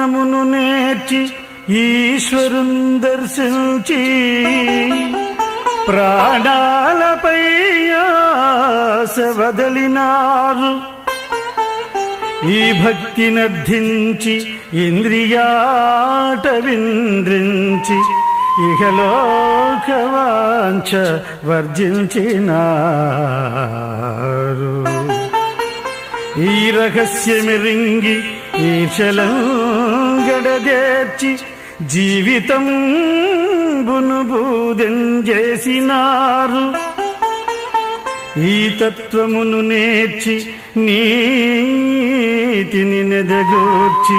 జ్ఞానమును నేర్చి ఈశ్వరుని దర్శించి ప్రాణాలపై ఆశ వదలినారు. ఈ భక్తి నర్థించి ఇంద్రియాట వింద్రించి ఇహలోకవాంఛ వర్జించినారు. ఈ రహస్యమిరింగి ఈశలంగడదేర్చి జీవితం బునుబూదెం చేసినారు. ఈ తత్వమును నేర్చి నీతిని నెదగూర్చి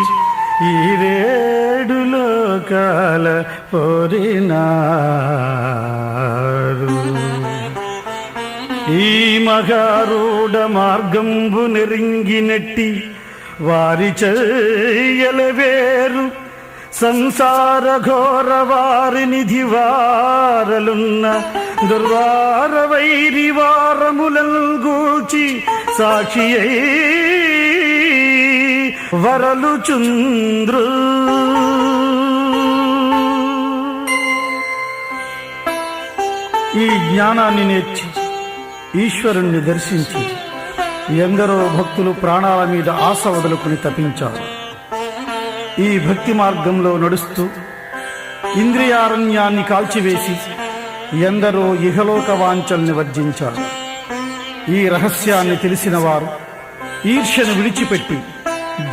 ఈ రేడు లోకాల పోరినారు. ఈ మహారూఢ మార్గంబు నెరింగినట్టి వారి చెయ్యల వేరు సంసార ఘోర వారి నిధి వారలున్న దుర్వార వైరి వారములను గూర్చి సాక్షి వరలు చుంద్రు. ఈ జ్ఞానాన్ని నేర్చి ఈశ్వరుణ్ణి దర్శించి ఎందరో భక్తులు ప్రాణాల మీద ఆశ వదులుకుని తపించారు. ఈ భక్తి మార్గంలో నడుస్తూ ఇంద్రియారణ్యాన్ని కాల్చివేసి ఎందరో ఇహలోక వాంఛల్ని వర్జించారు. ఈ రహస్యాన్ని తెలిసిన వారు ఈర్ష్యను విడిచిపెట్టి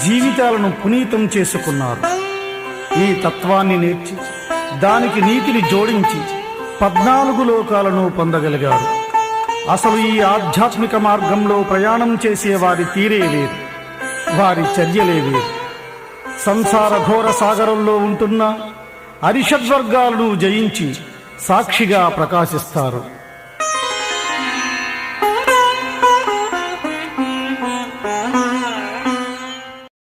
జీవితాలను పునీతం చేసుకున్నారు. ఈ తత్వాన్ని నేర్చి దానికి నీతిని జోడించి 14 లోకాలను పొందగలిగారు. అసలు ఈ ఆధ్యాత్మిక మార్గంలో ప్రయాణం చేసే వారి తీరే వేరు, వారి చర్యలే వేరు. సంసార ఘోర సాగరంలో ఉంటున్న అరిషడ్వర్గాలను జయించి సాక్షిగా ప్రకాశిస్తారు.